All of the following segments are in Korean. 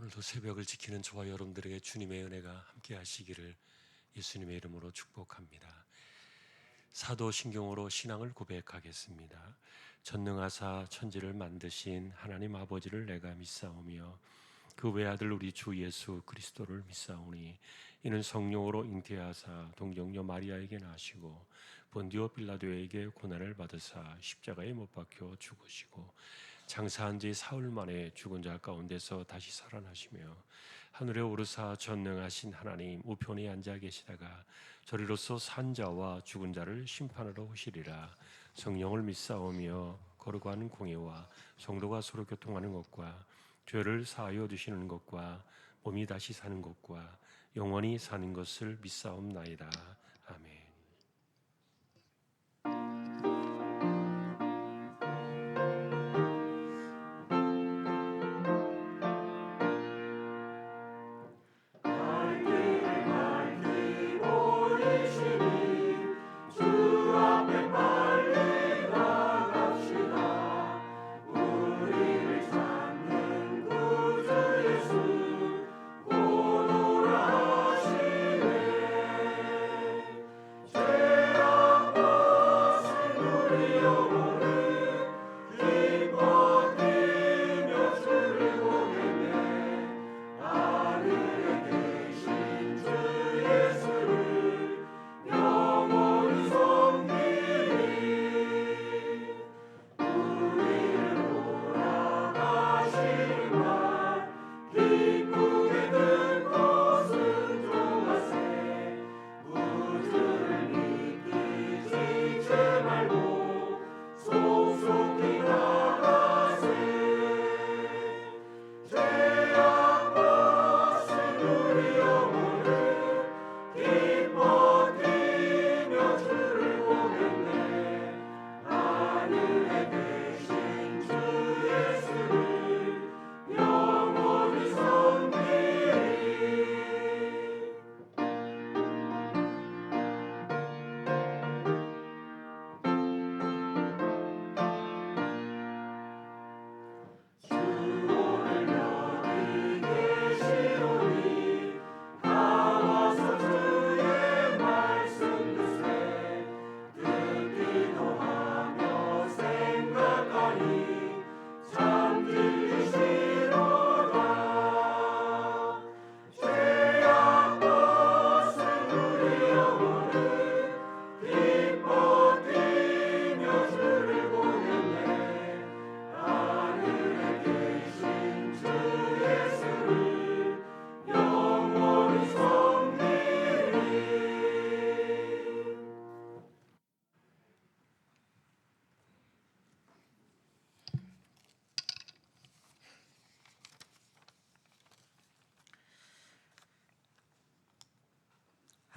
오늘도 새벽을 지키는 저와 여러분들에게 주님의 은혜가 함께 하시기를 예수님의 이름으로 축복합니다. 사도신경으로 신앙을 고백하겠습니다. 전능하사 천지를 만드신 하나님 아버지를 내가 믿사오며 그 외아들 우리 주 예수 그리스도를 믿사오니 이는 성령으로 잉태하사 동정녀 마리아에게 나시고 본디오 빌라도에게 고난을 받으사 십자가에 못 박혀 죽으시고 장사한 지 사흘 만에 죽은 자 가운데서 다시 살아나시며 하늘에 오르사 전능하신 하나님 우편에 앉아 계시다가 저리로서 산 자와 죽은 자를 심판하러 오시리라. 성령을 믿사오며 거룩한 공예와 성도가 서로 교통하는 것과 죄를 사하여 주시는 것과 몸이 다시 사는 것과 영원히 사는 것을 믿사옵나이다. 아멘.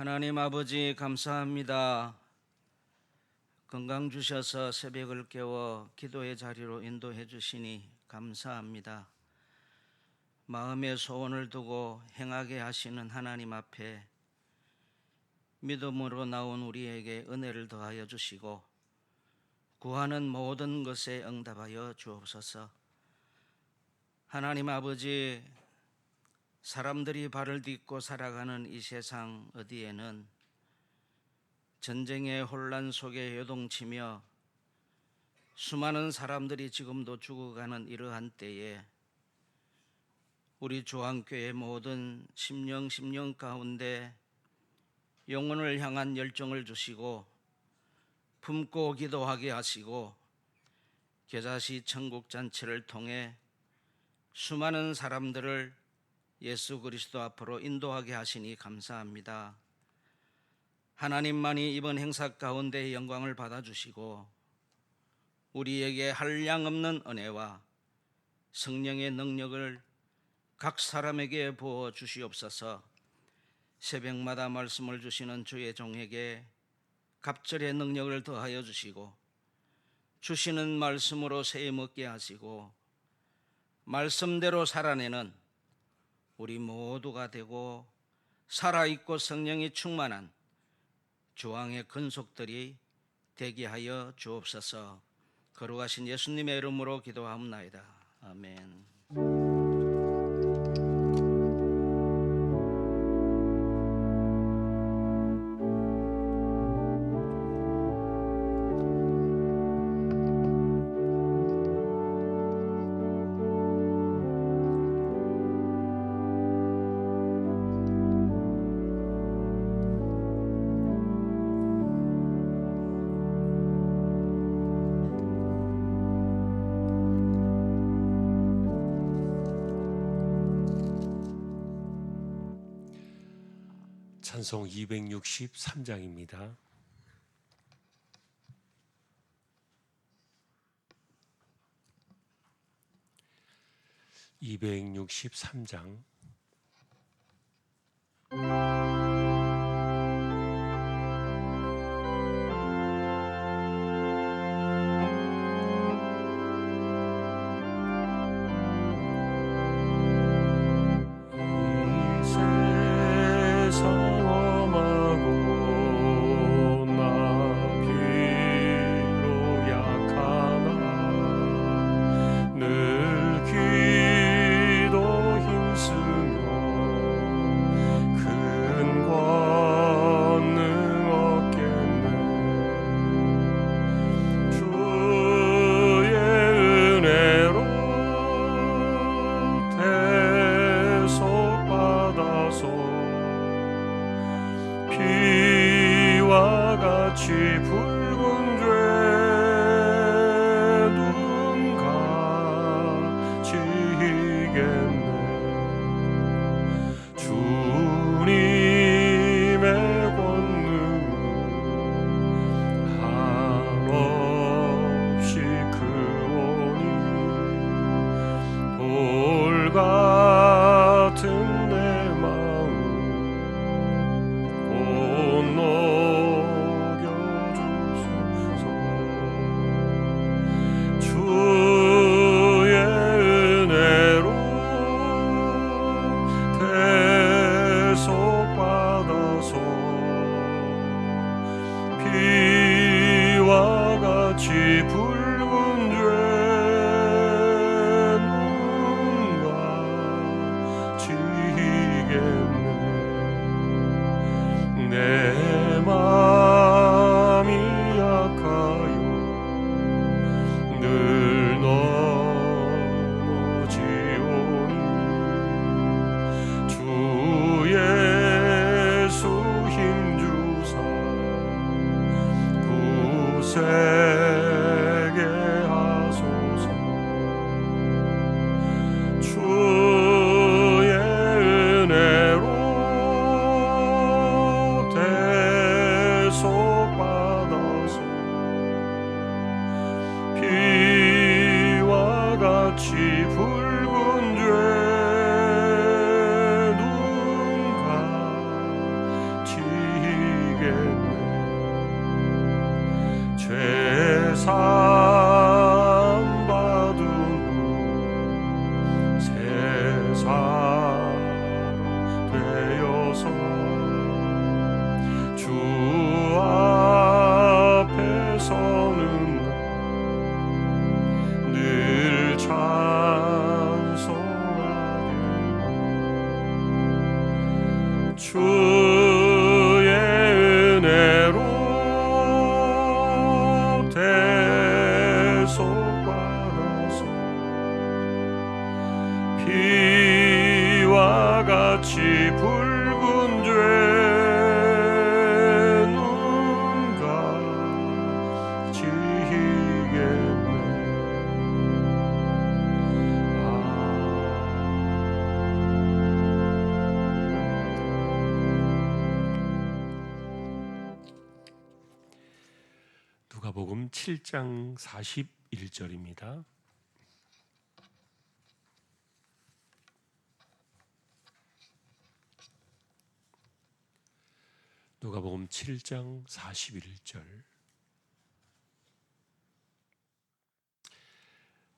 하나님 아버지 감사합니다. 건강 주셔서 새벽을 깨워 기도의 자리로 인도해 주시니 감사합니다. 마음의 소원을 두고 행하게 하시는 하나님 앞에 믿음으로 나온 우리에게 은혜를 더하여 주시고 구하는 모든 것에 응답하여 주옵소서. 하나님 아버지, 사람들이 발을 딛고 살아가는 이 세상 어디에는 전쟁의 혼란 속에 요동치며 수많은 사람들이 지금도 죽어가는 이러한 때에 우리 주한교회 모든 심령 가운데 영혼을 향한 열정을 주시고 품고 기도하게 하시고 겨자씨 천국잔치를 통해 수많은 사람들을 예수 그리스도 앞으로 인도하게 하시니 감사합니다. 하나님만이 이번 행사 가운데 영광을 받아주시고 우리에게 한량없는 은혜와 성령의 능력을 각 사람에게 부어 주시옵소서. 새벽마다 말씀을 주시는 주의 종에게 갑절의 능력을 더하여 주시고 주시는 말씀으로 새 먹게 하시고 말씀대로 살아내는 우리 모두가 되고 살아있고 성령이 충만한 주왕의 근속들이 되게 하여 주옵소서. 거룩하신 예수님의 이름으로 기도하옵나이다. 아멘. 찬송 263장입니다. 263장. 피와 같이 붉은 죄 눈 가지겠네. 주님의 권능은 한없이 크오니 돌 같은 내 마음 주의 은혜로 대속받아서 피와 같이 붉은 죄 눈 가지겠네. 내 맘이 약하여 늘 넘어지오니 주 예수 힘주사 굳세게 하소서. 주의 은혜로 대속받아서 피와 같이 붉은 죄 눈 가지겠네. 죄사함 받은 후 새 사람 되어서 주 앞에 서는 늘 찬송하겠네. 주의 은혜로 대속받아서 피와 같이 붉은 죄 눈 가지겠네. 누가복음 7장 41절입니다. 누가복음 7장 41절.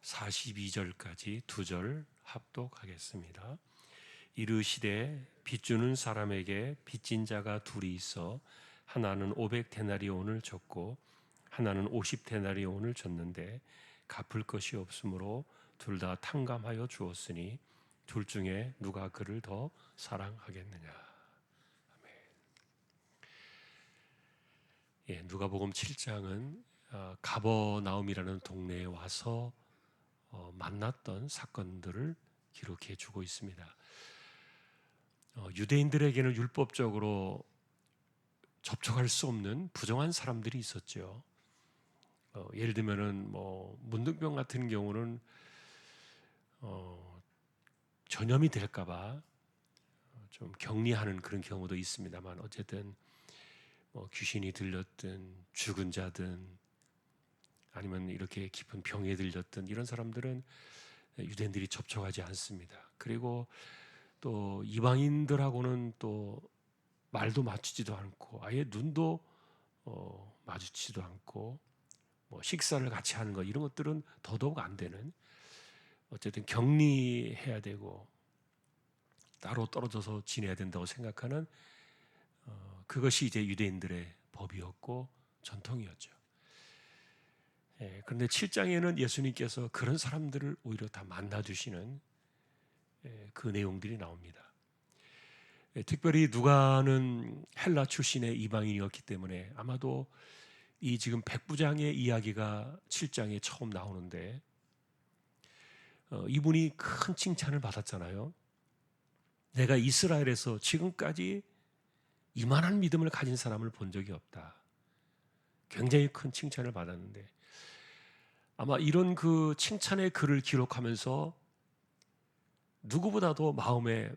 42절까지 두 절 합독하겠습니다. 이르시되 빚주는 사람에게 빚진 자가 둘이 있어 하나는 500데나리온을 줬고 하나는 50데나리온을 줬는데 갚을 것이 없으므로 둘 다 탕감하여 주었으니 둘 중에 누가 그를 더 사랑하겠느냐. 아멘. 예, 누가복음 7장은 가버나움이라는 동네에 와서 만났던 사건들을 기록해 주고 있습니다. 유대인들에게는 율법적으로 접촉할 수 없는 부정한 사람들이 있었죠. 예를 들면은 문둥병 같은 경우는 전염이 될까봐 좀 격리하는 그런 경우도 있습니다만 어쨌든 뭐 귀신이 들렸든 죽은 자든 아니면 이렇게 깊은 병에 들렸든 이런 사람들은 유대인들이 접촉하지 않습니다. 그리고 또 이방인들하고는 또 말도 맞추지도 않고 아예 눈도 마주치지도 않고 뭐 식사를 같이 하는 것 이런 것들은 더더욱 안 되는 어쨌든 격리해야 되고 따로 떨어져서 지내야 된다고 생각하는 그것이 이제 유대인들의 법이었고 전통이었죠. 그런데 7장에는 예수님께서 그런 사람들을 오히려 다 만나주시는 그 내용들이 나옵니다. 특별히 누가는 헬라 출신의 이방인이었기 때문에 아마도 이 지금 백부장의 이야기가 7장에 처음 나오는데 이분이 큰 칭찬을 받았잖아요. 내가 이스라엘에서 지금까지 이만한 믿음을 가진 사람을 본 적이 없다. 굉장히 큰 칭찬을 받았는데 아마 이런 그 칭찬의 글을 기록하면서 누구보다도 마음에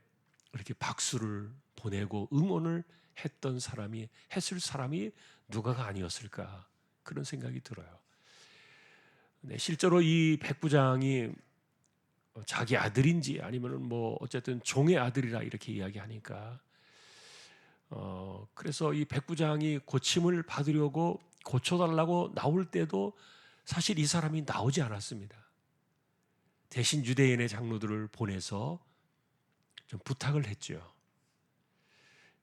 이렇게 박수를 보내고 응원을 했을 사람이 누가가 아니었을까 그런 생각이 들어요. 네, 실제로 이 백부장이 자기 아들인지 아니면 뭐 어쨌든 종의 아들이라 이렇게 이야기하니까 그래서 이 백부장이 고침을 받으려고 고쳐달라고 나올 때도 사실 이 사람이 나오지 않았습니다. 대신 유대인의 장로들을 보내서 좀 부탁을 했죠.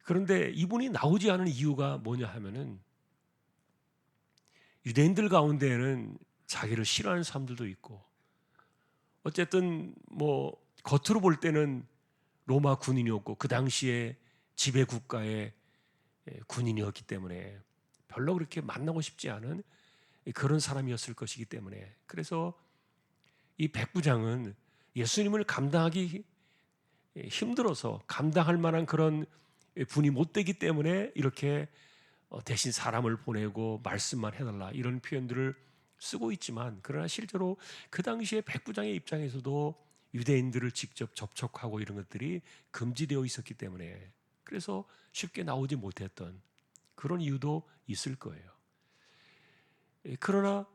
그런데 이분이 나오지 않은 이유가 뭐냐 하면은 유대인들 가운데에는 자기를 싫어하는 사람들도 있고 어쨌든 뭐 겉으로 볼 때는 로마 군인이었고 그 당시에 지배 국가의 군인이었기 때문에 별로 그렇게 만나고 싶지 않은 그런 사람이었을 것이기 때문에 그래서 이 백부장은 예수님을 감당하기 힘들어서 감당할 만한 그런 분이 못 되기 때문에 이렇게 대신 사람을 보내고 말씀만 해달라 이런 표현들을 쓰고 있지만 그러나 실제로 그 당시에 백부장의 입장에서도 유대인들을 직접 접촉하고 이런 것들이 금지되어 있었기 때문에 그래서 쉽게 나오지 못했던 그런 이유도 있을 거예요. 그러나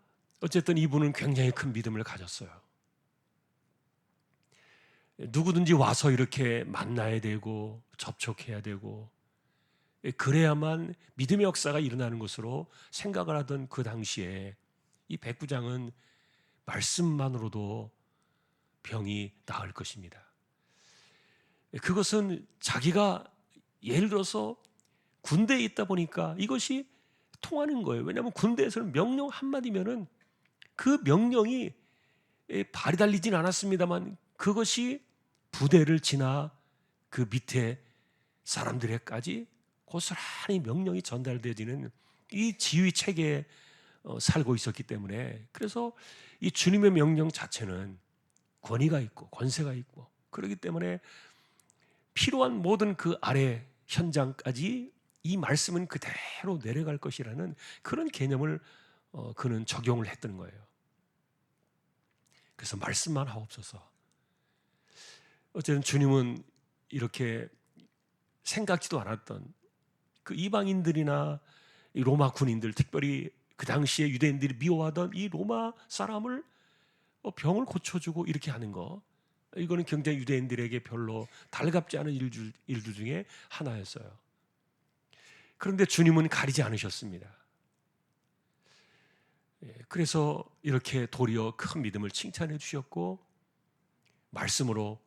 어쨌든 이분은 굉장히 큰 믿음을 가졌어요. 누구든지 와서 이렇게 만나야 되고 접촉해야 되고 그래야만 믿음의 역사가 일어나는 것으로 생각을 하던 그 당시에 이 백부장은 말씀만으로도 병이 나을 것입니다. 그것은 자기가 예를 들어서 군대에 있다 보니까 이것이 통하는 거예요. 왜냐하면 군대에서는 명령 한마디면은 그 명령이 발이 달리진 않았습니다만 그것이 부대를 지나 그 밑에 사람들에까지 고스란히 명령이 전달되어지는 이 지휘 체계에 살고 있었기 때문에 그래서 이 주님의 명령 자체는 권위가 있고 권세가 있고 그렇기 때문에 필요한 모든 그 아래 현장까지 이 말씀은 그대로 내려갈 것이라는 그런 개념을 그는 적용을 했던 거예요. 그래서 말씀만 하옵소서. 어쨌든 주님은 이렇게 생각지도 않았던 그 이방인들이나 이 로마 군인들 특별히 그 당시에 유대인들이 미워하던 이 로마 사람을 병을 고쳐주고 이렇게 하는 거 이거는 굉장히 유대인들에게 별로 달갑지 않은 일들 중에 하나였어요. 그런데 주님은 가리지 않으셨습니다. 그래서 이렇게 도리어 큰 믿음을 칭찬해 주셨고 말씀으로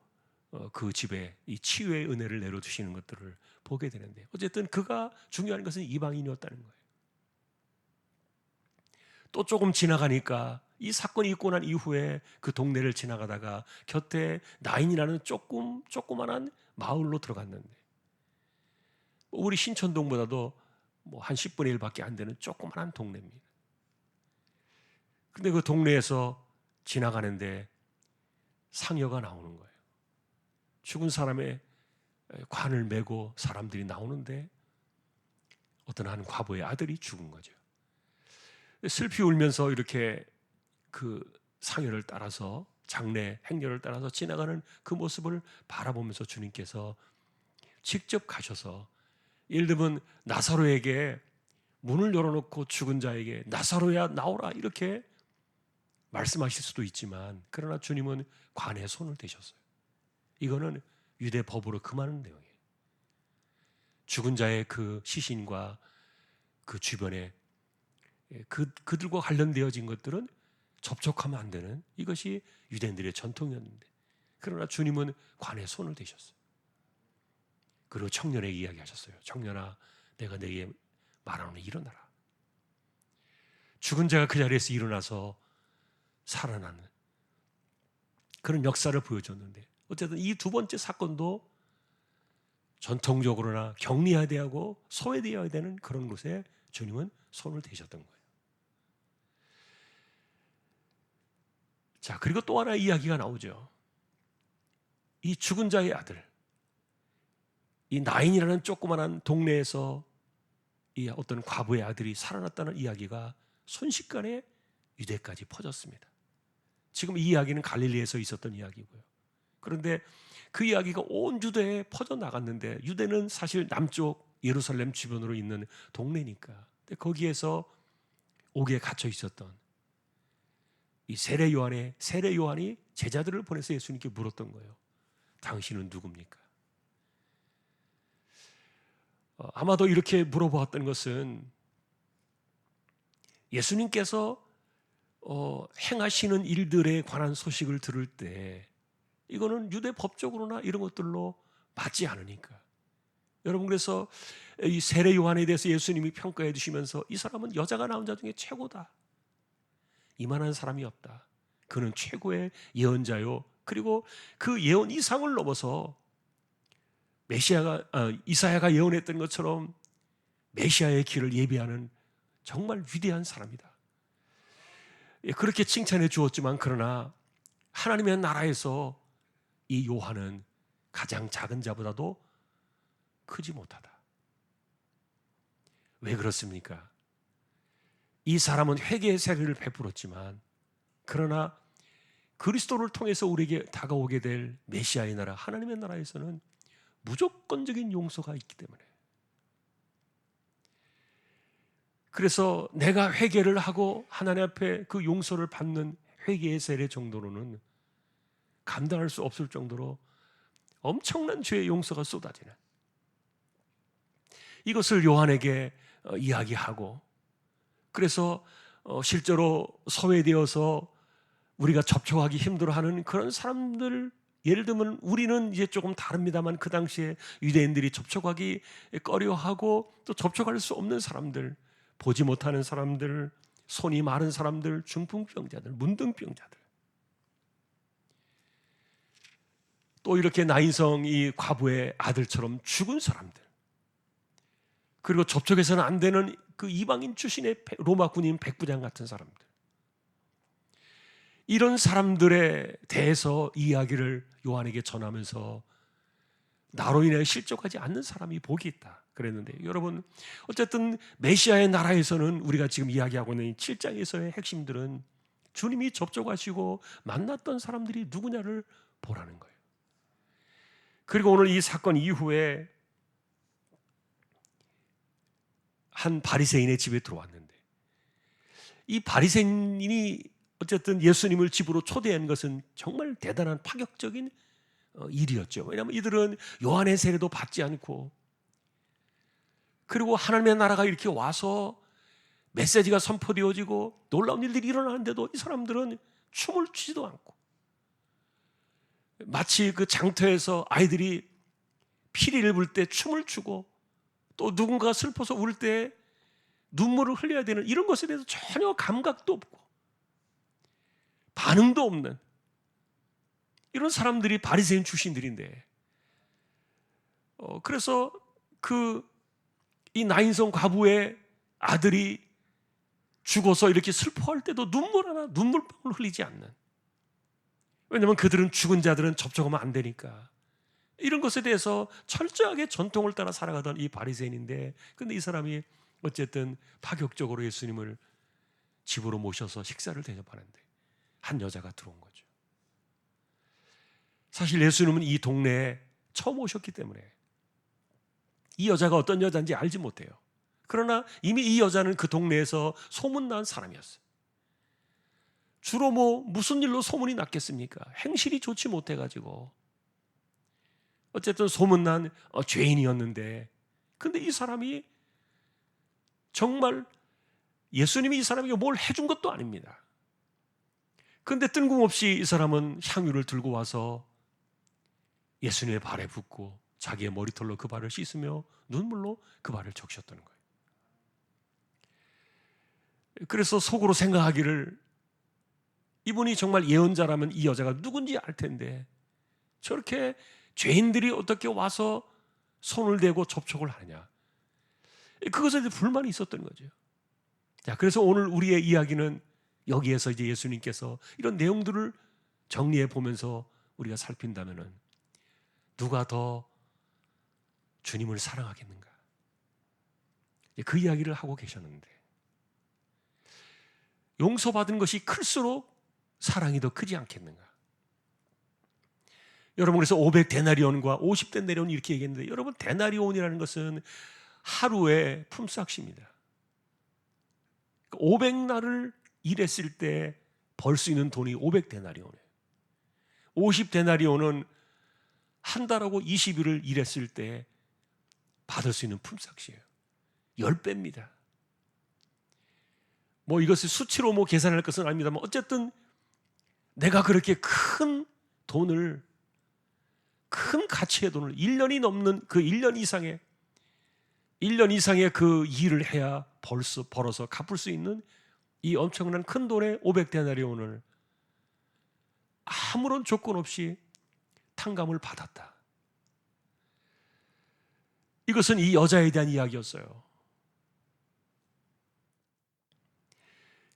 그 집에 이 치유의 은혜를 내려주시는 것들을 보게 되는데 어쨌든 그가 중요한 것은 이방인이었다는 거예요. 또 조금 지나가니까 이 사건이 있고 난 이후에 그 동네를 지나가다가 곁에 나인이라는 조그만한 마을로 들어갔는데 우리 신천동보다도 뭐 한 10분의 1밖에 안 되는 조그만한 동네입니다. 근데 그 동네에서 지나가는데 상여가 나오는 거예요. 죽은 사람의 관을 메고 사람들이 나오는데 어떤 한 과부의 아들이 죽은 거죠. 슬피 울면서 이렇게 그 상여를 따라서 장례 행렬을 따라서 지나가는 그 모습을 바라보면서 주님께서 직접 가셔서, 예를 들면 나사로에게 문을 열어놓고 죽은 자에게 나사로야 나오라 이렇게 말씀하실 수도 있지만, 그러나 주님은 관에 손을 대셨어요. 이거는 유대 법으로 금하는 내용이에요. 죽은 자의 그 시신과 그 주변에 그들과 관련되어진 것들은 접촉하면 안 되는, 이것이 유대인들의 전통이었는데, 그러나 주님은 관에 손을 대셨어요. 그리고 청년에게 이야기하셨어요. 청년아, 내가 네게 말하노니 일어나라. 죽은 자가 그 자리에서 일어나서 살아나는 그런 역사를 보여줬는데, 어쨌든 이 두 번째 사건도 전통적으로나 격리해야 하고 소외되어야 되는 그런 곳에 주님은 손을 대셨던 거예요. 자, 그리고 또 하나의 이야기가 나오죠. 이 죽은 자의 아들, 이 나인이라는 조그만한 동네에서 이 어떤 과부의 아들이 살아났다는 이야기가 순식간에 유대까지 퍼졌습니다. 지금 이 이야기는 갈릴리에서 있었던 이야기고요. 그런데 그 이야기가 온 유대에 퍼져나갔는데, 유대는 사실 남쪽 예루살렘 주변으로 있는 동네니까, 거기에서 옥에 갇혀 있었던 이 세례 요한이 제자들을 보내서 예수님께 물었던 거예요. 당신은 누굽니까? 아마도 이렇게 물어보았던 것은 예수님께서 행하시는 일들에 관한 소식을 들을 때 이거는 유대 법적으로나 이런 것들로 맞지 않으니까. 여러분, 그래서 이 세례 요한에 대해서 예수님이 평가해 주시면서 이 사람은 여자가 낳은 자 중에 최고다. 이만한 사람이 없다. 그는 최고의 예언자요. 그리고 그 예언 이상을 넘어서 이사야가 예언했던 것처럼 메시아의 길을 예비하는 정말 위대한 사람이다. 그렇게 칭찬해 주었지만, 그러나 하나님의 나라에서 이 요한은 가장 작은 자보다도 크지 못하다. 왜 그렇습니까? 이 사람은 회개의 세례를 베풀었지만, 그러나 그리스도를 통해서 우리에게 다가오게 될 메시아의 나라, 하나님의 나라에서는 무조건적인 용서가 있기 때문에, 그래서 내가 회개를 하고 하나님 앞에 그 용서를 받는 회개의 세례 정도로는 감당할 수 없을 정도로 엄청난 죄의 용서가 쏟아지는, 이것을 요한에게 이야기하고, 그래서 실제로 소외되어서 우리가 접촉하기 힘들어하는 그런 사람들, 예를 들면 우리는 이제 조금 다릅니다만, 그 당시에 유대인들이 접촉하기 꺼려하고 또 접촉할 수 없는 사람들, 보지 못하는 사람들, 손이 마른 사람들, 중풍병자들, 문둥병자들, 또 이렇게 나인성 이 과부의 아들처럼 죽은 사람들, 그리고 접촉해서는 안 되는 그 이방인 출신의 로마 군인 백부장 같은 사람들, 이런 사람들에 대해서 이야기를 요한에게 전하면서 나로 인해 실족하지 않는 사람이 복이 있다 그랬는데, 여러분, 어쨌든 메시아의 나라에서는 우리가 지금 이야기하고 있는 이 7장에서의 핵심들은 주님이 접촉하시고 만났던 사람들이 누구냐를 보라는 거예요. 그리고 오늘 이 사건 이후에 한 바리새인의 집에 들어왔는데, 이 바리새인이 어쨌든 예수님을 집으로 초대한 것은 정말 대단한 파격적인 일이었죠. 왜냐하면 이들은 요한의 세례도 받지 않고, 그리고 하나님의 나라가 이렇게 와서 메시지가 선포되어지고 놀라운 일들이 일어나는데도 이 사람들은 춤을 추지도 않고, 마치 그 장터에서 아이들이 피리를 불 때 춤을 추고, 또 누군가 슬퍼서 울 때 눈물을 흘려야 되는 이런 것에 대해서 전혀 감각도 없고 반응도 없는 이런 사람들이 바리새인 출신들인데, 그래서 이 나인성 과부의 아들이 죽어서 이렇게 슬퍼할 때도 눈물방울 흘리지 않는, 왜냐하면 그들은 죽은 자들은 접촉하면 안 되니까 이런 것에 대해서 철저하게 전통을 따라 살아가던 이 바리새인인데, 근데 이 사람이 어쨌든 파격적으로 예수님을 집으로 모셔서 식사를 대접하는데 한 여자가 들어온 거죠. 사실 예수님은 이 동네에 처음 오셨기 때문에 이 여자가 어떤 여자인지 알지 못해요. 그러나 이미 이 여자는 그 동네에서 소문난 사람이었어요. 주로 무슨 일로 소문이 났겠습니까? 행실이 좋지 못해가지고 어쨌든 소문난 죄인이었는데, 근데 이 사람이 정말 예수님이 이 사람에게 뭘 해준 것도 아닙니다. 그런데 뜬금없이 이 사람은 향유를 들고 와서 예수님의 발에 붓고 자기의 머리털로 그 발을 씻으며 눈물로 그 발을 적셨다는 거예요. 그래서 속으로 생각하기를, 이분이 정말 예언자라면 이 여자가 누군지 알 텐데 저렇게 죄인들이 어떻게 와서 손을 대고 접촉을 하느냐, 그것에 대해 불만이 있었던 거죠. 자, 그래서 오늘 우리의 이야기는 여기에서 이제 예수님께서 이런 내용들을 정리해 보면서 우리가 살핀다면은 누가 더 주님을 사랑하겠는가, 그 이야기를 하고 계셨는데, 용서받은 것이 클수록 사랑이 더 크지 않겠는가. 여러분, 그래서 500데나리온과 50데나리온 이렇게 얘기했는데, 여러분, 데나리온이라는 것은 하루의 품삯입니다. 500날을 일했을 때 벌 수 있는 돈이 500데나리온이에요. 50데나리온은 한 달하고 20일을 일했을 때 받을 수 있는 품삯이에요. 10배입니다. 이것을 수치로 계산할 것은 아닙니다만, 어쨌든 내가 그렇게 큰 돈을, 큰 가치의 돈을 1년이 넘는 그 1년 이상의 그 일을 해야 벌어서 갚을 수 있는 이 엄청난 큰 돈의 500데나리온을 아무런 조건 없이 탕감을 받았다. 이것은 이 여자에 대한 이야기였어요.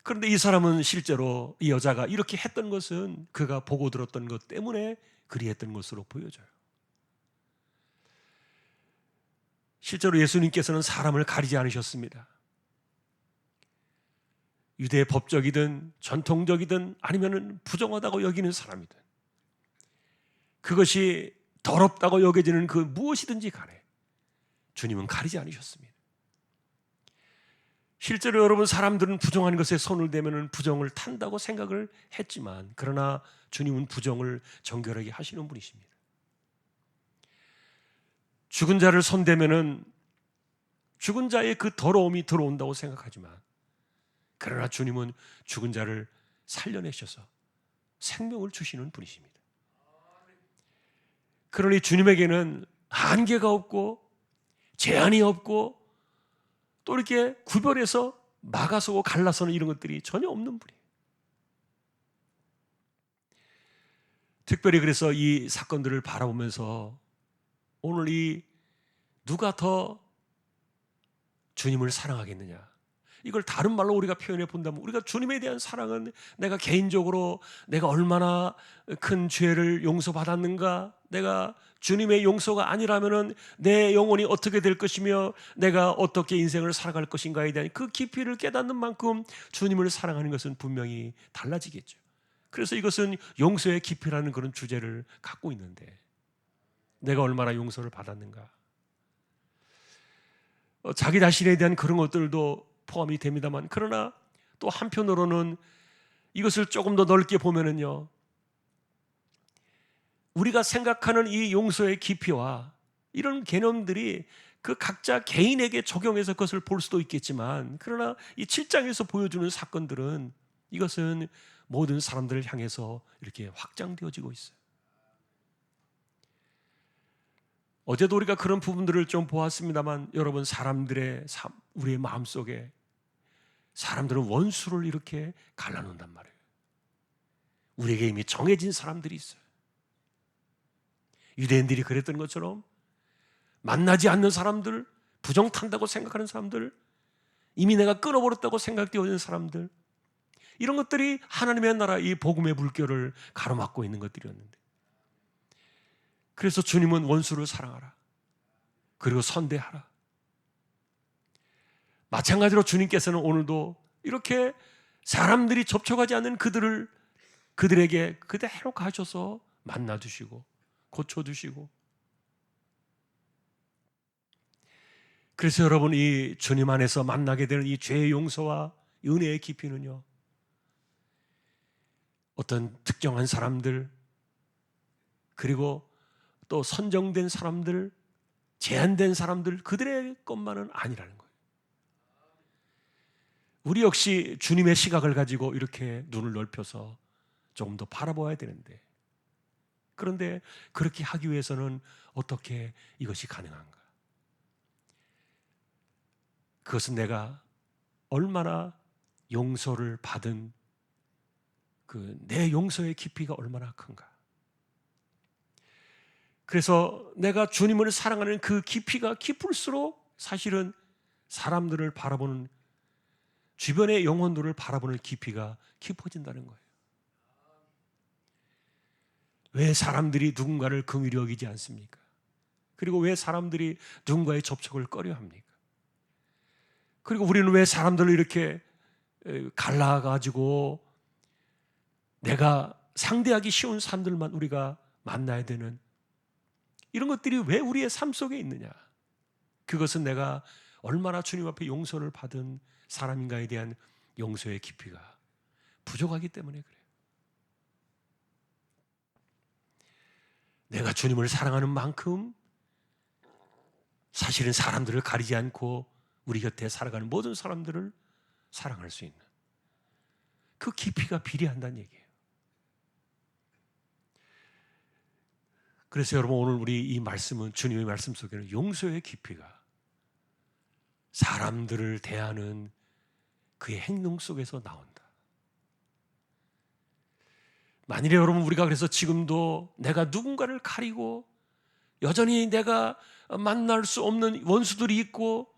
그런데 이 사람은 실제로 이 여자가 이렇게 했던 것은 그가 보고 들었던 것 때문에 그리했던 것으로 보여져요. 실제로 예수님께서는 사람을 가리지 않으셨습니다. 유대 법적이든 전통적이든 아니면 부정하다고 여기는 사람이든, 그것이 더럽다고 여겨지는 그 무엇이든지 간에 주님은 가리지 않으셨습니다. 실제로 여러분, 사람들은 부정한 것에 손을 대면 부정을 탄다고 생각을 했지만, 그러나 주님은 부정을 정결하게 하시는 분이십니다. 죽은 자를 손대면 죽은 자의 그 더러움이 들어온다고 생각하지만, 그러나 주님은 죽은 자를 살려내셔서 생명을 주시는 분이십니다. 그러니 주님에게는 한계가 없고 제한이 없고 또 이렇게 구별해서 막아서고 갈라서는 이런 것들이 전혀 없는 분이에요. 특별히 그래서 이 사건들을 바라보면서 오늘 이 누가 더 주님을 사랑하겠느냐, 이걸 다른 말로 우리가 표현해 본다면, 우리가 주님에 대한 사랑은 내가 개인적으로 내가 얼마나 큰 죄를 용서받았는가, 내가 주님의 용서가 아니라면 내 영혼이 어떻게 될 것이며 내가 어떻게 인생을 살아갈 것인가에 대한 그 깊이를 깨닫는 만큼 주님을 사랑하는 것은 분명히 달라지겠죠. 그래서 이것은 용서의 깊이라는 그런 주제를 갖고 있는데, 내가 얼마나 용서를 받았는가, 자기 자신에 대한 그런 것들도 포함이 됩니다만, 그러나 또 한편으로는 이것을 조금 더 넓게 보면은요, 우리가 생각하는 이 용서의 깊이와 이런 개념들이 그 각자 개인에게 적용해서 그것을 볼 수도 있겠지만, 그러나 이 7장에서 보여주는 사건들은 이것은 모든 사람들을 향해서 이렇게 확장되어지고 있어요. 어제도 우리가 그런 부분들을 좀 보았습니다만, 여러분, 우리의 마음속에 사람들은 원수를 이렇게 갈라놓는단 말이에요. 우리에게 이미 정해진 사람들이 있어요. 유대인들이 그랬던 것처럼 만나지 않는 사람들, 부정탄다고 생각하는 사람들, 이미 내가 끊어버렸다고 생각되어지는 사람들, 이런 것들이 하나님의 나라 이 복음의 물결을 가로막고 있는 것들이었는데, 그래서 주님은 원수를 사랑하라, 그리고 선대하라. 마찬가지로 주님께서는 오늘도 이렇게 사람들이 접촉하지 않는 그들에게 그대로 가셔서 만나주시고 고쳐주시고, 그래서 여러분, 이 주님 안에서 만나게 되는 이 죄의 용서와 은혜의 깊이는요, 어떤 특정한 사람들, 그리고 또 선정된 사람들, 제한된 사람들, 그들의 것만은 아니라는 거예요. 우리 역시 주님의 시각을 가지고 이렇게 눈을 넓혀서 조금 더 바라봐야 되는데, 그런데 그렇게 하기 위해서는 어떻게 이것이 가능한가? 그것은 내가 얼마나 용서를 받은 내 용서의 깊이가 얼마나 큰가? 그래서 내가 주님을 사랑하는 그 깊이가 깊을수록 사실은 사람들을 바라보는, 주변의 영혼들을 바라보는 깊이가 깊어진다는 거예요. 왜 사람들이 누군가를 긍휼히 여기지 않습니까? 그리고 왜 사람들이 누군가의 접촉을 꺼려 합니까? 그리고 우리는 왜 사람들을 이렇게 갈라가지고 내가 상대하기 쉬운 사람들만 우리가 만나야 되는, 이런 것들이 왜 우리의 삶 속에 있느냐? 그것은 내가 얼마나 주님 앞에 용서를 받은 사람인가에 대한 용서의 깊이가 부족하기 때문에 그래요. 내가 주님을 사랑하는 만큼 사실은 사람들을 가리지 않고 우리 곁에 살아가는 모든 사람들을 사랑할 수 있는 그 깊이가 비례한다는 얘기예요. 그래서 여러분, 오늘 우리 이 말씀은, 주님의 말씀 속에는 용서의 깊이가 사람들을 대하는 그의 행동 속에서 나온다. 만일에 여러분, 우리가 그래서 지금도 내가 누군가를 가리고 여전히 내가 만날 수 없는 원수들이 있고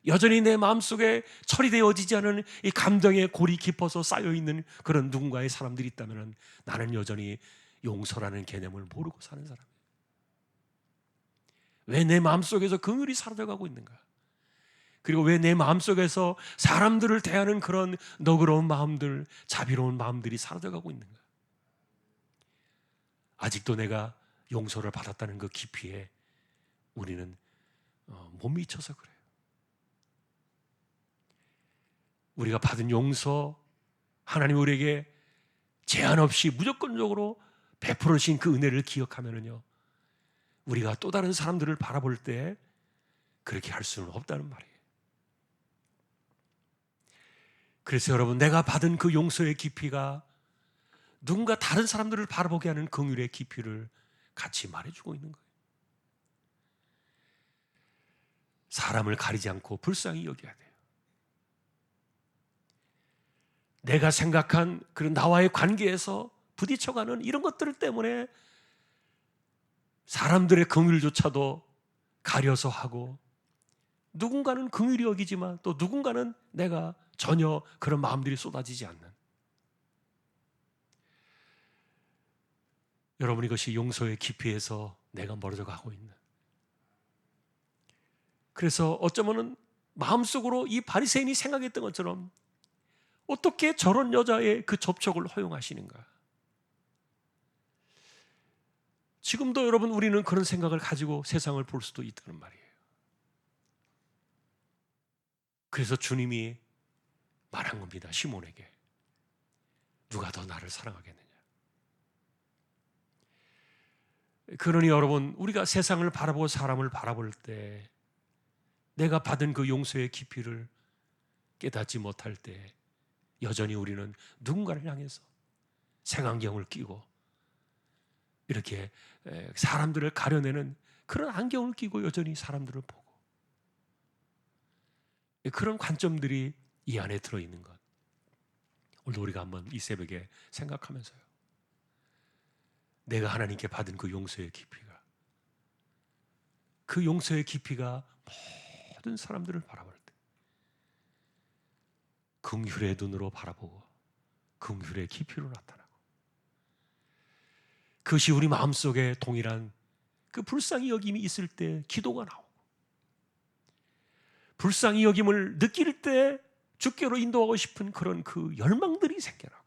여전히 내 마음속에 처리되어지지 않은 이 감정의 골이 깊어서 쌓여있는 그런 누군가의 사람들이 있다면 나는 여전히 용서라는 개념을 모르고 사는 사람이에요. 왜 내 마음속에서 긍휼이 사라져가고 있는가? 그리고 왜 내 마음속에서 사람들을 대하는 그런 너그러운 마음들, 자비로운 마음들이 사라져가고 있는가? 아직도 내가 용서를 받았다는 그 깊이에 우리는 못 미쳐서 그래요. 우리가 받은 용서, 하나님 우리에게 제한 없이 무조건적으로 베풀어 주신 그 은혜를 기억하면은요, 우리가 또 다른 사람들을 바라볼 때 그렇게 할 수는 없다는 말이에요. 그래서 여러분, 내가 받은 그 용서의 깊이가 누군가 다른 사람들을 바라보게 하는 긍휼의 깊이를 같이 말해주고 있는 거예요. 사람을 가리지 않고 불쌍히 여겨야 돼요. 내가 생각한 그런 나와의 관계에서 부딪혀가는 이런 것들 때문에 사람들의 긍휼조차도 가려서 하고, 누군가는 긍휼히 여기지만 또 누군가는 내가 전혀 그런 마음들이 쏟아지지 않는, 여러분, 이것이 용서의 깊이에서 내가 멀어져 가고 있는, 그래서 어쩌면은 마음속으로 이 바리새인이 생각했던 것처럼 어떻게 저런 여자의 그 접촉을 허용하시는가? 지금도 여러분, 우리는 그런 생각을 가지고 세상을 볼 수도 있다는 말이에요. 그래서 주님이 말한 겁니다. 시몬에게. 누가 더 나를 사랑하겠느냐? 그러니 여러분, 우리가 세상을 바라보고 사람을 바라볼 때 내가 받은 그 용서의 깊이를 깨닫지 못할 때 여전히 우리는 누군가를 향해서 색안경을 끼고 이렇게 사람들을 가려내는 그런 안경을 끼고 여전히 사람들을 보고, 그런 관점들이 이 안에 들어있는 것, 오늘 우리가 한번 이 새벽에 생각하면서요, 내가 하나님께 받은 그 용서의 깊이가, 그 용서의 깊이가 모든 사람들을 바라볼 때 긍휼의 눈으로 바라보고 긍휼의 깊이로 나타나고, 그것이 우리 마음속에 동일한 그 불쌍히 여김이 있을 때 기도가 나오고, 불쌍히 여김을 느낄 때 주께로 인도하고 싶은 그런 그 열망들이 생겨나고,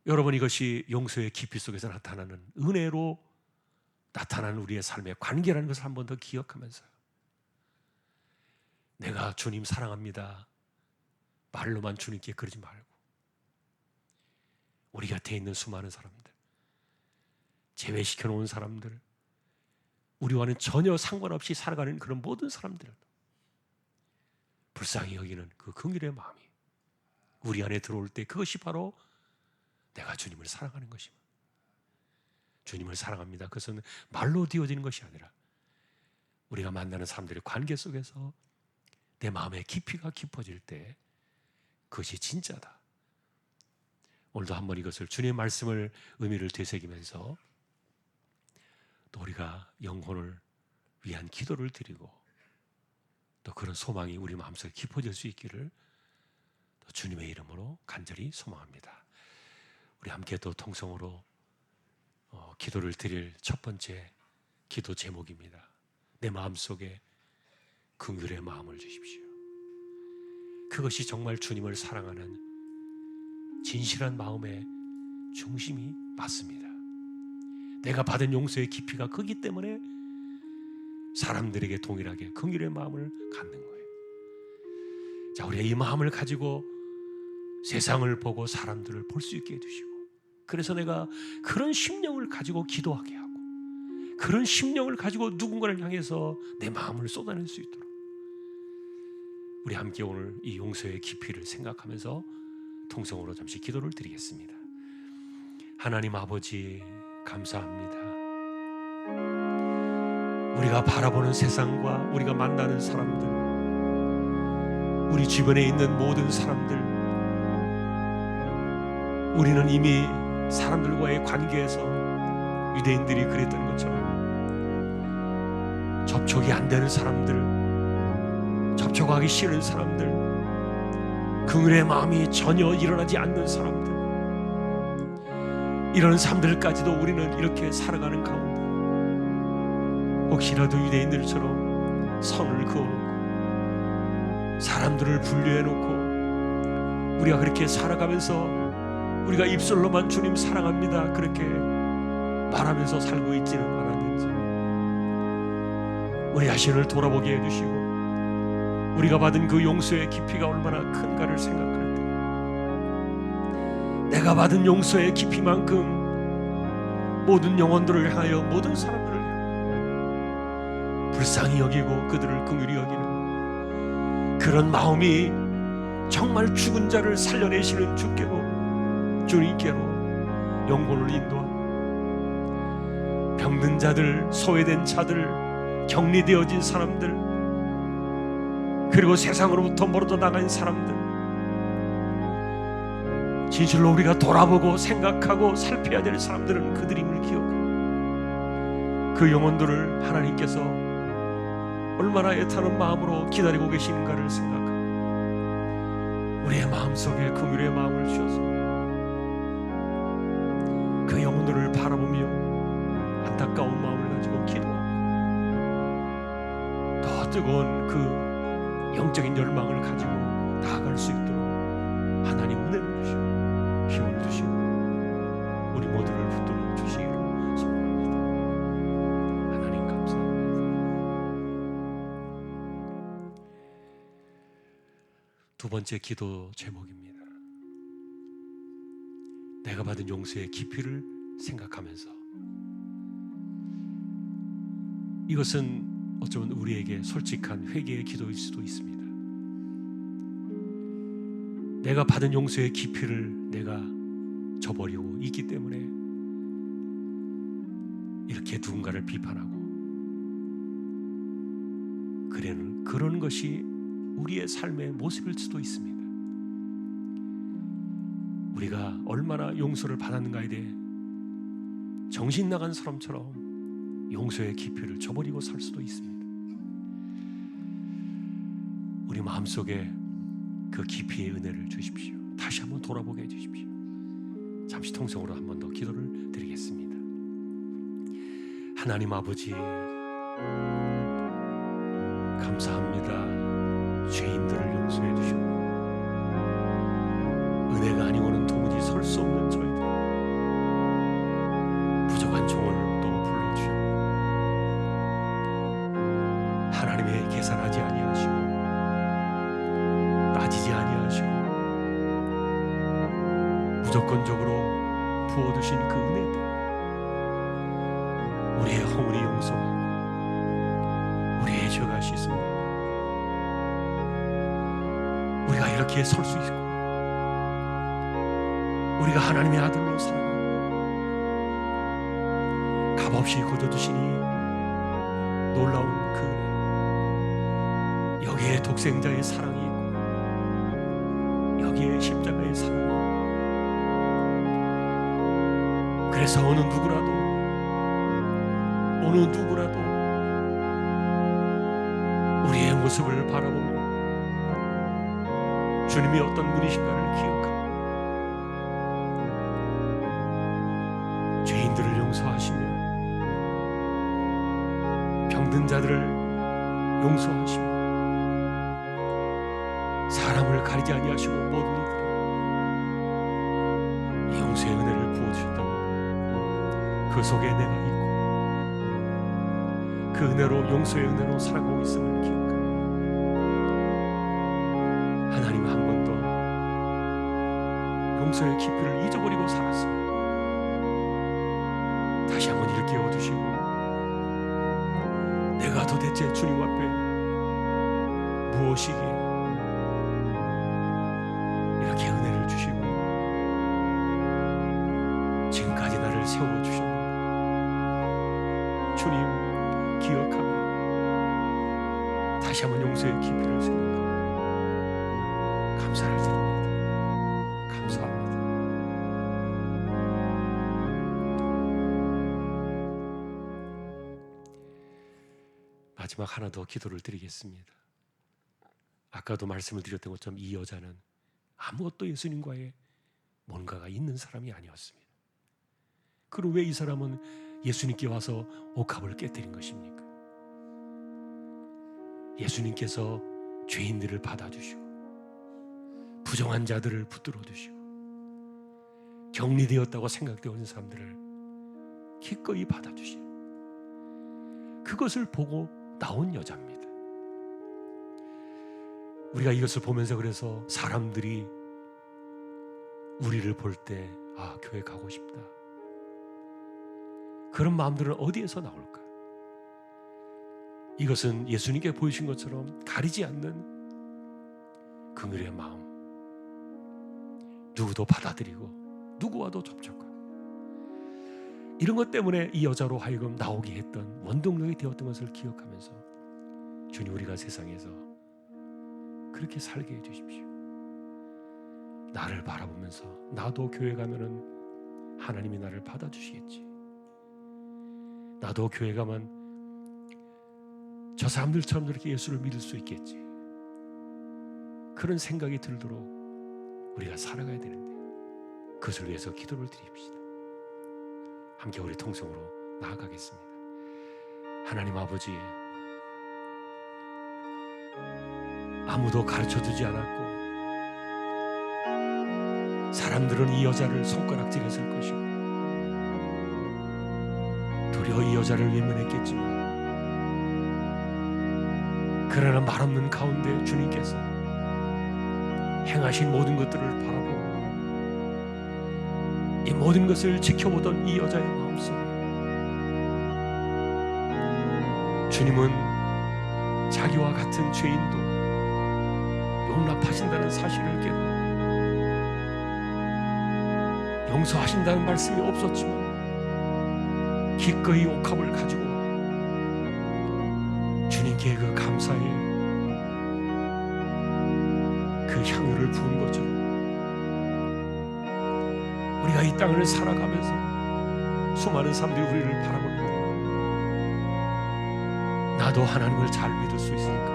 여러분, 이것이 용서의 깊이 속에서 나타나는 은혜로 나타나는 우리의 삶의 관계라는 것을 한 번 더 기억하면서 내가 주님 사랑합니다 말로만 주님께 그러지 말고 우리 곁에 있는 수많은 사람들, 제외시켜 놓은 사람들, 우리와는 전혀 상관없이 살아가는 그런 모든 사람들, 불쌍히 여기는 그 긍휼의 마음이 우리 안에 들어올 때 그것이 바로 내가 주님을 사랑하는 것입니다. 주님을 사랑합니다. 그것은 말로 되어지는 것이 아니라 우리가 만나는 사람들의 관계 속에서 내 마음의 깊이가 깊어질 때 그것이 진짜다. 오늘도 한번 이것을 주님의 말씀을 의미를 되새기면서 또 우리가 영혼을 위한 기도를 드리고 또 그런 소망이 우리 마음속에 깊어질 수 있기를 또 주님의 이름으로 간절히 소망합니다. 우리 함께 또 통성으로 기도를 드릴 첫 번째 기도 제목입니다. 내 마음속에 긍휼의 마음을 주십시오. 그것이 정말 주님을 사랑하는 진실한 마음의 중심이 맞습니다. 내가 받은 용서의 깊이가 크기 때문에 사람들에게 동일하게 긍휼의 마음을 갖는 거예요. 자, 우리가 이 마음을 가지고 세상을 보고 사람들을 볼 수 있게 해주시고, 그래서 내가 그런 심령을 가지고 기도하게 하고 그런 심령을 가지고 누군가를 향해서 내 마음을 쏟아낼 수 있도록 우리 함께 오늘 이 용서의 깊이를 생각하면서 통성으로 잠시 기도를 드리겠습니다. 하나님 아버지, 감사합니다. 우리가 바라보는 세상과 우리가 만나는 사람들, 우리 주변에 있는 모든 사람들, 우리는 이미 사람들과의 관계에서 유대인들이 그랬던 것처럼 접촉이 안 되는 사람들, 접촉하기 싫은 사람들, 긍휼의 마음이 전혀 일어나지 않는 사람들, 이런 사람들까지도 우리는 이렇게 살아가는 가운데 혹시라도 유대인들처럼 선을 그어놓고 사람들을 분류해놓고 우리가 그렇게 살아가면서 우리가 입술로만 주님 사랑합니다 그렇게 말하면서 살고 있지는 않았는지 우리 자신을 돌아보게 해주시고 우리가 받은 그 용서의 깊이가 얼마나 큰가를 생각할 때 내가 받은 용서의 깊이만큼 모든 영혼들을 향하여 모든 사람들을 향하여 불쌍히 여기고 그들을 긍휼히 여기는 그런 마음이 정말 죽은 자를 살려내시는 주님께로 영혼을 인도하고 병든 자들, 소외된 자들, 격리되어진 사람들, 그리고 세상으로부터 멀어져 나간 사람들, 진실로 우리가 돌아보고 생각하고 살펴야 될 사람들은 그들임을 기억하고 그 영혼들을 하나님께서 얼마나 애타는 마음으로 기다리고 계시는가를 생각하고 우리의 마음속에 긍휼의 마음을 주셔서 그 영혼들을 바라보며 안타까운 마음을 가지고 기도하고 더 뜨거운 그 영적인 열망을 가지고 나아갈 수 있도록 하나님 은혜를 주시고 힘을 주시고 우리 모두를 붙들어 주시기를 소망합니다. 하나님 감사합니다. 두 번째 기도 제목입니다. 내가 받은 용서의 깊이를 생각하면서 이것은 어쩌면 우리에게 솔직한 회개의 기도일 수도 있습니다. 내가 받은 용서의 깊이를 내가 저버리고 있기 때문에 이렇게 누군가를 비판하고 그런 것이 우리의 삶의 모습일 수도 있습니다. 우리가 얼마나 용서를 받았는가에 대해 정신 나간 사람처럼 용서의 깊이를 저버리고 살 수도 있습니다. 우리 마음속에 그 깊이의 은혜를 주십시오. 다시 한번 돌아보게 해주십시오. 잠시 통성으로 한 번 더 기도를 드리겠습니다. 하나님 아버지, 감사합니다. 죄인들을 용서해 주시고 은혜가 아니고는 도무지 설 수 없는 저희들 부족한 종을 또 불러주셨고 무조건적으로 부어주신 그 은혜 때문에 우리의 허물이 용서하고 우리의 죄가 씻음받고 우리가 이렇게 설 수 있고 우리가 하나님의 아들로 살아가고 값없이 거둬주시니 놀라운 그 은혜, 여기에 독생자의 사랑이 있고 여기에 십자가의 사랑이 있고, 그래서 어느 누구라도 우리의 모습을 바라보며 주님이 어떤 분이신가를 기억하고 죄인들을 용서하시며 병든 자들을 용서하시며 사람을 가리지 아니하시고 모든 이들에게 이 용서의 은혜를 부어주셨다고 그 속에 내가 있고 그 은혜로 용서의 은혜로 살아가고 있음을 기억합니다. 하나님은 한 번도 용서의 깊이를 잊어버리고 살았습니다. 다시 한번 일깨워 주시고 내가 도대체 주님 앞에 무엇이기에 이렇게 은혜를 주시고 지금까지 나를 세워주셨는가 주님 기억하며 다시 한번 용서의 깊이를 생각하고 감사를 드립니다. 감사합니다. 마지막 하나 더 기도를 드리겠습니다. 아까도 말씀을 드렸던 것처럼 이 여자는 아무것도 예수님과의 뭔가가 있는 사람이 아니었습니다. 그럼 왜 이 사람은 예수님께 와서 옥합을 깨뜨린 것입니까? 예수님께서 죄인들을 받아주시고 부정한 자들을 붙들어 주시고 격리되었다고 생각되는 사람들을 기꺼이 받아주시고 그것을 보고 나온 여자입니다. 우리가 이것을 보면서 그래서 사람들이 우리를 볼 때 아, 교회 가고 싶다, 그런 마음들은 어디에서 나올까? 이것은 예수님께 보이신 것처럼 가리지 않는 긍휼의 마음, 누구도 받아들이고 누구와도 접촉하고 이런 것 때문에 이 여자로 하여금 나오게 했던 원동력이 되었던 것을 기억하면서 주님, 우리가 세상에서 그렇게 살게 해주십시오. 나를 바라보면서 나도 교회 가면은 하나님이 나를 받아주시겠지, 나도 교회 가면 저 사람들처럼 저렇게 예수를 믿을 수 있겠지, 그런 생각이 들도록 우리가 살아가야 되는데 그것을 위해서 기도를 드립시다. 함께 우리 통성으로 나아가겠습니다. 하나님 아버지, 아무도 가르쳐주지 않았고 사람들은 이 여자를 손가락질했을 것이고 도리어 이 여자를 외면했겠지만, 그러나 말없는 가운데 주님께서 행하신 모든 것들을 바라보고 이 모든 것을 지켜보던 이 여자의 마음속에 주님은 자기와 같은 죄인도 용납하신다는 사실을 깨닫고 용서하신다는 말씀이 없었지만 기꺼이 옥합을 가지고 주님께 그 감사의 그 향유를 부은 것처럼 우리가 이 땅을 살아가면서 수많은 사람들이 우리를 바라보는데 나도 하나님을 잘 믿을 수 있을까?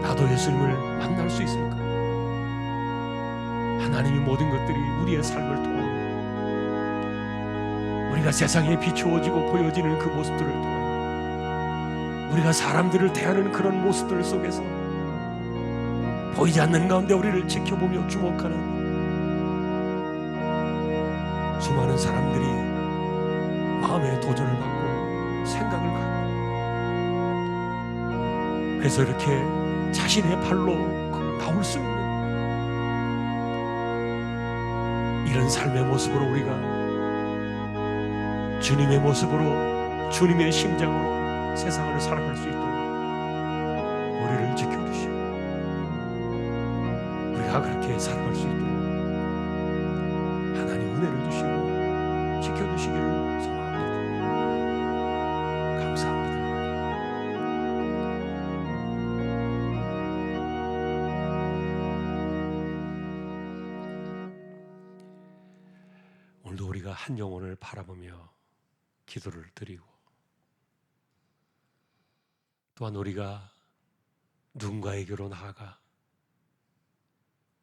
나도 예수님을 만날 수 있을까? 하나님의 모든 것들이 우리의 삶을 통해 우리가 세상에 비추어지고 보여지는 그 모습들을 통해 우리가 사람들을 대하는 그런 모습들 속에서 보이지 않는 가운데 우리를 지켜보며 주목하는 수많은 사람들이 마음의 도전을 받고 생각을 갖고, 그래서 이렇게 자신의 발로 나올 수 있는 이런 삶의 모습으로 우리가 주님의 모습으로 주님의 심장으로 세상을 살아갈 수 있도록 우리를 지켜주시고 우리가 그렇게 살아갈 수 있도록 하나님 은혜를 주시고 지켜주시기를 소망합니다. 감사합니다. 오늘도 우리가 한 영혼을 바라보며 기도를 드리고 또한 우리가 누군가에게로 나아가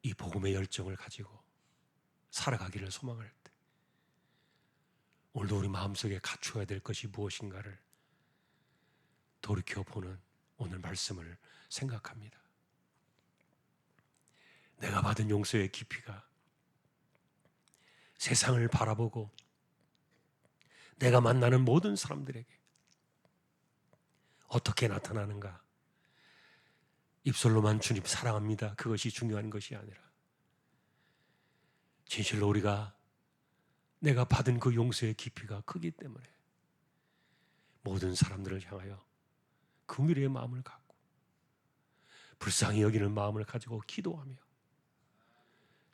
이 복음의 열정을 가지고 살아가기를 소망할 때 오늘도 우리 마음속에 갖추어야 될 것이 무엇인가를 돌이켜보는 오늘 말씀을 생각합니다. 내가 받은 용서의 깊이가 세상을 바라보고 내가 만나는 모든 사람들에게 어떻게 나타나는가? 입술로만 주님 사랑합니다, 그것이 중요한 것이 아니라 진실로 우리가 내가 받은 그 용서의 깊이가 크기 때문에 모든 사람들을 향하여 긍휼의 마음을 갖고 불쌍히 여기는 마음을 가지고 기도하며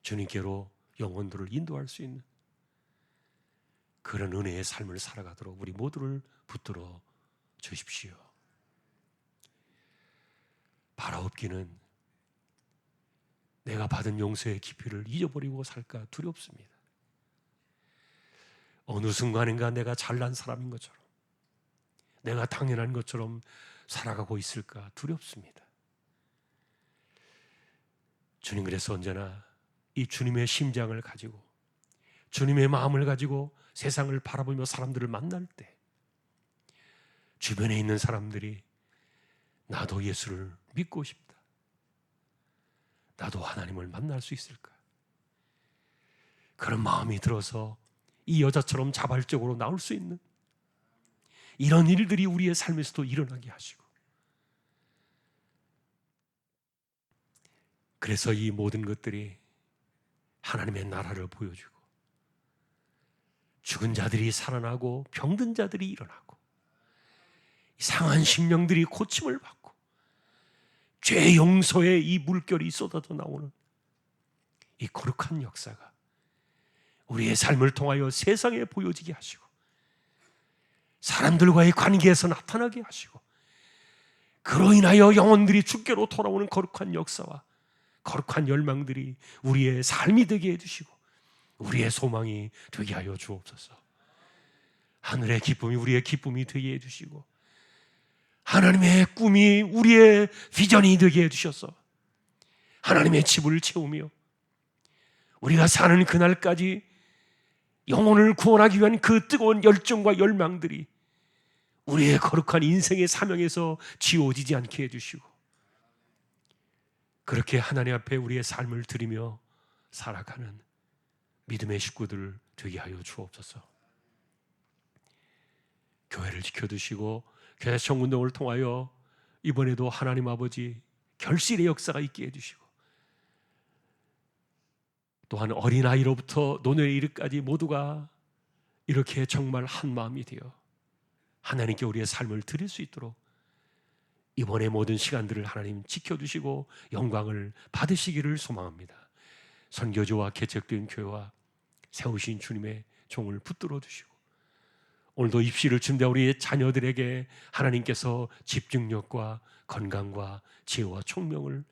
주님께로 영혼들을 인도할 수 있는 그런 은혜의 삶을 살아가도록 우리 모두를 붙들어 주십시오. 바라옵기는 내가 받은 용서의 깊이를 잊어버리고 살까 두렵습니다. 어느 순간인가 내가 잘난 사람인 것처럼 내가 당연한 것처럼 살아가고 있을까 두렵습니다. 주님, 그래서 언제나 이 주님의 심장을 가지고 주님의 마음을 가지고 세상을 바라보며 사람들을 만날 때 주변에 있는 사람들이 나도 예수를 믿고 싶다, 나도 하나님을 만날 수 있을까, 그런 마음이 들어서 이 여자처럼 자발적으로 나올 수 있는 이런 일들이 우리의 삶에서도 일어나게 하시고, 그래서 이 모든 것들이 하나님의 나라를 보여주고 죽은 자들이 살아나고 병든 자들이 일어나고 상한 심령들이 고침을 받고 죄 용서의 이 물결이 쏟아져 나오는 이 거룩한 역사가 우리의 삶을 통하여 세상에 보여지게 하시고 사람들과의 관계에서 나타나게 하시고 그로 인하여 영혼들이 주께로 돌아오는 거룩한 역사와 거룩한 열망들이 우리의 삶이 되게 해주시고 우리의 소망이 되게 하여 주옵소서. 하늘의 기쁨이 우리의 기쁨이 되게 해주시고 하나님의 꿈이 우리의 비전이 되게 해주셔서 하나님의 집을 채우며 우리가 사는 그날까지 영혼을 구원하기 위한 그 뜨거운 열정과 열망들이 우리의 거룩한 인생의 사명에서 지워지지 않게 해주시고 그렇게 하나님 앞에 우리의 삶을 드리며 살아가는 믿음의 식구들 되게 하여 주옵소서. 교회를 지켜두시고 교회 청운동을 통하여 이번에도 하나님 아버지 결실의 역사가 있게 해주시고 또한 어린아이로부터 노년에 이르기까지 모두가 이렇게 정말 한 마음이 되어 하나님께 우리의 삶을 드릴 수 있도록 이번의 모든 시간들을 하나님 지켜주시고 영광을 받으시기를 소망합니다. 선교조와 개척된 교회와 세우신 주님의 종을 붙들어 주시고 오늘도 입시를 준비한 우리의 자녀들에게 하나님께서 집중력과 건강과 지혜와 총명을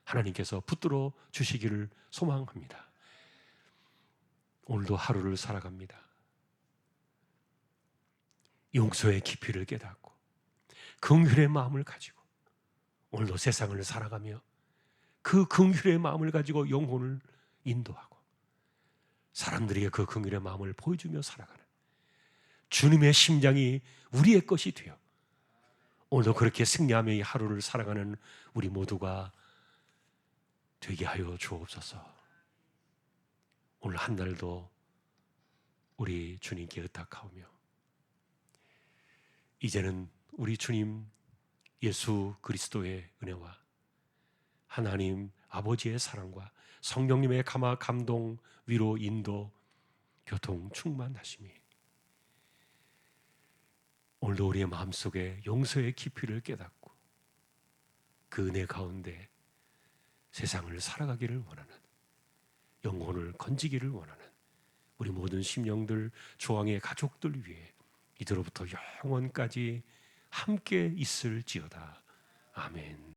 하나님께서 붙들어 주시기를 소망합니다. 오늘도 하루를 살아갑니다. 용서의 깊이를 깨닫고 긍휼의 마음을 가지고 오늘도 세상을 살아가며 그 긍휼의 마음을 가지고 영혼을 인도하고 사람들에게 그 긍휼의 마음을 보여주며 살아가는 주님의 심장이 우리의 것이 되어 오늘도 그렇게 승리하며 이 하루를 살아가는 우리 모두가 되게 하여 주옵소서. 오늘 한 날도 우리 주님께 의탁하오며 이제는 우리 주님 예수 그리스도의 은혜와 하나님 아버지의 사랑과 성령님의 감동, 위로, 인도, 교통, 충만하심이 오늘도 우리의 마음속에 용서의 깊이를 깨닫고 그 은혜 가운데 세상을 살아가기를 원하는, 영혼을 건지기를 원하는 우리 모든 심령들, 조항의 가족들 위해 이대로부터 영원까지 함께 있을지어다. 아멘.